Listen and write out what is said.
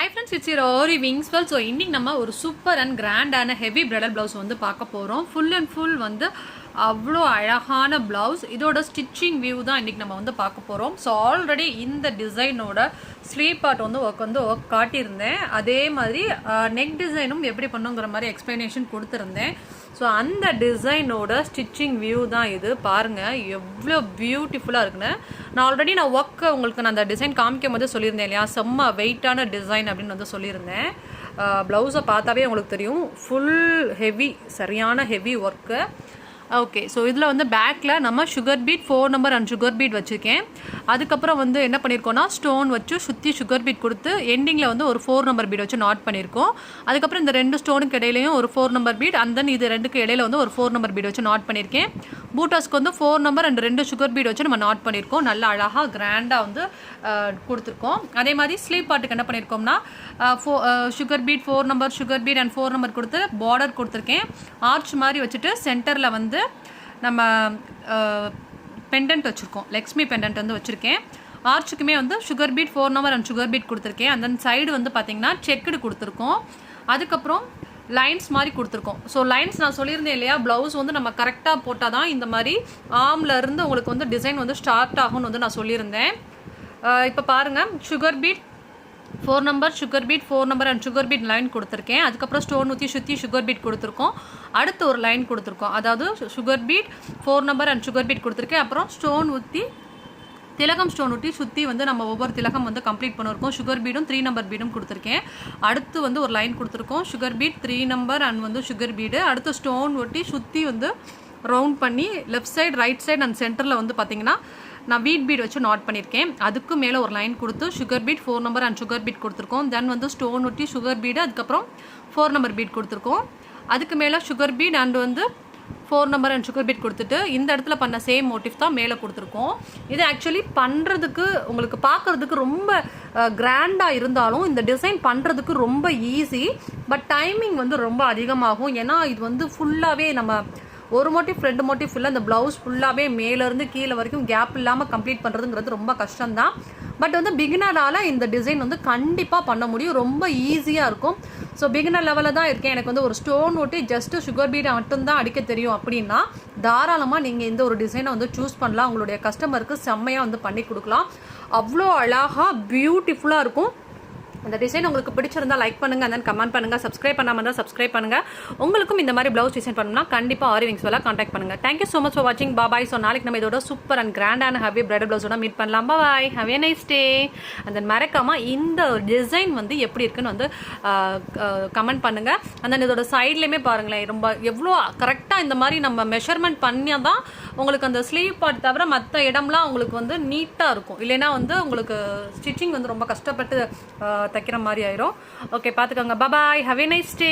Hi friends, it's your Aariwingsworld. So இன்னைக்கு நம்ம ஒரு சூப்பர் அண்ட் கிராண்டான ஹெவி பிரைடல் பிளவுஸ் வந்து பார்க்க போறோம். ஃபுல் அண்ட் ஃபுல் வந்து அவ்வளோ அழகான பிளவுஸ். இதோட ஸ்டிச்சிங் வியூ தான் இன்னைக்கு நம்ம வந்து பார்க்க போறோம். ஸோ ஆல்ரெடி இந்த டிசைனோட ஸ்லீவ் பார்ட் வந்து ஒர்க் காட்டியிருந்தேன். அதே மாதிரி நெக் டிசைனும் எப்படி பண்ணுங்கிற மாதிரி எக்ஸ்பிளனேஷன் கொடுத்துருந்தேன். ஸோ அந்த டிசைனோட ஸ்டிச்சிங் வியூ தான் இது. பாருங்கள் எவ்வளோ பியூட்டிஃபுல்லாக இருக்குன்னு. நான் ஒர்க்கை உங்களுக்கு நான் அந்த டிசைன் காமிக்கும் போது சொல்லியிருந்தேன் இல்லையா, செம்ம வெயிட்டான டிசைன் அப்படின்னு வந்து சொல்லியிருந்தேன். ப்ளவுஸை பார்த்தாவே உங்களுக்கு தெரியும், ஃபுல் ஹெவி, சரியான ஹெவி ஒர்க்கு. ஓகே, ஸோ இதில் வந்து பேக்கில் நம்ம sugar bead 4 number and sugar beat வச்சுருக்கேன். அதுக்கப்புறம் வந்து என்ன பண்ணியிருக்கோன்னா ஸ்டோன் வச்சு சுற்றி சுகர் பீட் கொடுத்து எண்டிங்கில் வந்து ஒரு 4 நம்பர் பீட் வச்சு நாட் பண்ணியிருக்கோம். அதுக்கப்புறம் இந்த 2 ஸ்டோனுக்கு இடையிலையும் ஒரு 4 நம்பர் பீட், அண்ட் தென் இது 2க்கு இடையில வந்து ஒரு 4 நம்பர் பீட் வச்சு நாட் பண்ணியிருக்கேன். பூட்டாஸ்க்கு வந்து 4 நம்பர் அண்ட் 2 சுகர் பீட் வச்சு நம்ம நாட் பண்ணியிருக்கோம். நல்லா அழகாக கிராண்டாக வந்து கொடுத்துருக்கோம். அதே மாதிரி ஸ்லீவ் பார்ட்டுக்கு என்ன பண்ணியிருக்கோம்னா sugar bead 4 number sugar bead and 4 number கொடுத்து பார்டர் கொடுத்துருக்கேன். ஆர்ச் மாதிரி வச்சுட்டு சென்டரில் வந்து நம்ம பெண்டன்ட் வச்சுருக்கோம், லக்ஷ்மி பெண்டன்ட் வந்து வச்சுருக்கேன். ஆர்ச்சுக்குமே வந்து sugar bead 4 number and sugar beat கொடுத்துருக்கேன். அந்த சைடு வந்து பார்த்திங்கன்னா செக்குடு கொடுத்துருக்கோம். அதுக்கப்புறம் லைன்ஸ் மாதிரி கொடுத்துருக்கோம். ஸோ லைன்ஸ் நான் சொல்லியிருந்தேன் இல்லையா, ப்ளவுஸ் வந்து நம்ம கரெக்டாக போட்டால் தான் இந்த மாதிரி ஆம்லேருந்து உங்களுக்கு வந்து டிசைன் வந்து ஸ்டார்ட் ஆகும்னு வந்து நான் சொல்லியிருந்தேன். இப்போ பாருங்கள், sugar bead 4 number sugar bead 4 number and sugar beat line கொடுத்துருக்கேன். அதுக்கப்புறம் ஸ்டோன் ஊற்றி சுற்றி சுகர் பீட் கொடுத்துருக்கோம். அடுத்து ஒரு லைன் கொடுத்துருக்கோம், அதாவது sugar bead 4 number and sugar beat கொடுத்துருக்கேன். அப்புறம் ஸ்டோன் ஊற்றி திலகம் ஸ்டோன் ஊற்றி சுற்றி வந்து நம்ம ஒவ்வொரு திலகம் வந்து கம்ப்ளீட் பண்ணியிருக்கோம். சுகர் பீடும் 3 நம்பர் பீடும் கொடுத்துருக்கேன். அடுத்து வந்து ஒரு லைன் கொடுத்துருக்கோம், சுகர் பீட் 3 நம்பர் அண்ட் வந்து சுகர் பீடு. அடுத்து ஸ்டோன் ஒட்டி சுற்றி வந்து ரவுண்ட் பண்ணி left side right side and சென்டரில் வந்து பார்த்திங்கன்னா நான் வீட் பீட் வச்சு நாட் பண்ணியிருக்கேன். அதுக்கு மேலே ஒரு லைன் கொடுத்து sugar bead 4 number and sugar beat கொடுத்துருக்கோம். தென் வந்து ஸ்டோன் ஒட்டி சுகர் பீடு, அதுக்கப்புறம் 4 நம்பர் பீட் கொடுத்துருக்கோம். அதுக்கு மேலே சுகர் பீட் அண்ட் வந்து 4 நம்பர் அண்ட் சுகர் பீட் கொடுத்துட்டு இந்த இடத்துல பண்ண சேம் மோட்டிவ் தான் மேலே கொடுத்துருக்கோம். இது ஆக்சுவலி பண்ணுறதுக்கு உங்களுக்கு பார்க்குறதுக்கு ரொம்ப கிராண்டாக இருந்தாலும் இந்த டிசைன் பண்ணுறதுக்கு ரொம்ப ஈஸி. பட் டைமிங் வந்து ரொம்ப அதிகமாகும். ஏன்னா இது வந்து ஃபுல்லாகவே நம்ம ஒரு மோட்டிவ் 2 மோட்டிவ் ஃபுல்லாக இந்த ப்ளவுஸ் ஃபுல்லாகவே மேலேருந்து கீழே வரைக்கும் கேப் இல்லாமல் கம்ப்ளீட் பண்ணுறதுங்கிறது ரொம்ப கஷ்டம்தான். பட் வந்து பிகினரால் இந்த டிசைன் வந்து கண்டிப்பாக பண்ண முடியும், ரொம்ப ஈஸியாக இருக்கும். ஸோ பிகினர் லெவலில் தான் இருக்கேன், எனக்கு வந்து ஒரு ஸ்டோன் ஒட்டி ஜஸ்ட்டு சுகர் பீடை மட்டும்தான் அடிக்க தெரியும் அப்படின்னா தாராளமாக நீங்கள் இந்த ஒரு டிசைனை வந்து சூஸ் பண்ணலாம். உங்களுடைய கஸ்டமருக்கு செம்மையாக வந்து பண்ணி கொடுக்கலாம். அவ்வளோ அழகாக பியூட்டிஃபுல்லாக இருக்கும். இந்த டிசைன் உங்களுக்கு பிடிச்சிருந்தா லைக் பண்ணுங்க, and then கமெண்ட் பண்ணுங்க. சப்ஸ்கிரைப் பண்ணாமல் இருந்தால் சப்ஸ்கிரைப் பண்ணுங்க. உங்களுக்கும் இந்த மாதிரி ப்ளவுஸ் டிசைன் பண்ணணும்னா கண்டிப்பாக ஆரிவிங்ஸ்வெல்லாம் கான்டாக்ட் பண்ணுங்க. தேங்க்யூ ஸோ மச் ஃபார் வாட்சிங். பாய். ஸோ நாளைக்கு நம்ம இதோட சூப்பர் அண்ட் கிராண்டான ஹெவி பிரைடல் ப்ளவுஸோட மீட் பண்ணலாம். Bye, have a nice day. and then மறக்காமல் இந்த டிசைன் வந்து எப்படி இருக்குன்னு வந்து கமெண்ட் பண்ணுங்க. and then இதோட சைட்லேயுமே பாருங்களேன், ரொம்ப எவ்வளோ கரெக்டாக இந்த மாதிரி நம்ம மெஷர்மெண்ட் பண்ணியா தான் உங்களுக்கு அந்த ஸ்லீவ் பார்ட் தவிர மற்ற இடம்லாம் உங்களுக்கு வந்து நீட்டாக இருக்கும். இல்லைன்னா வந்து உங்களுக்கு ஸ்டிச்சிங் வந்து ரொம்ப கஷ்டப்பட்டு தைக்கிற மாதிரி ஆயிரும். ஓகே, பார்த்துக்கோங்க. பாய், ஹேவ் எ நைஸ் டே.